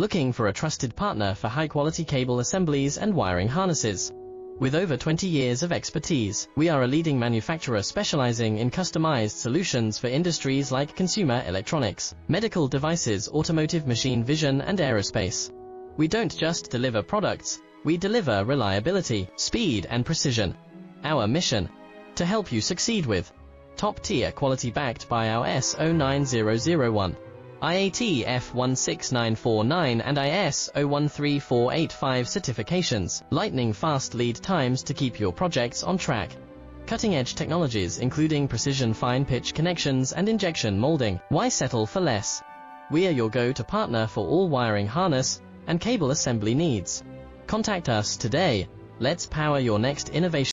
Looking for a trusted partner for high-quality cable assemblies and wiring harnesses? With over 20 years of expertise, we are a leading manufacturer specializing in customized solutions for industries like consumer electronics, medical devices, automotive, machine vision, and aerospace. We don't just deliver products, we deliver reliability, speed, and precision. Our mission: to help you succeed with top-tier quality backed by our ISO 9001, IATF 16949 and ISO 13485 certifications, lightning-fast lead times to keep your projects on track. Cutting-edge technologies including precision fine-pitch connections and injection molding. Why settle for less? We are your go-to partner for all wiring harness and cable assembly needs. Contact us today. Let's power your next innovation.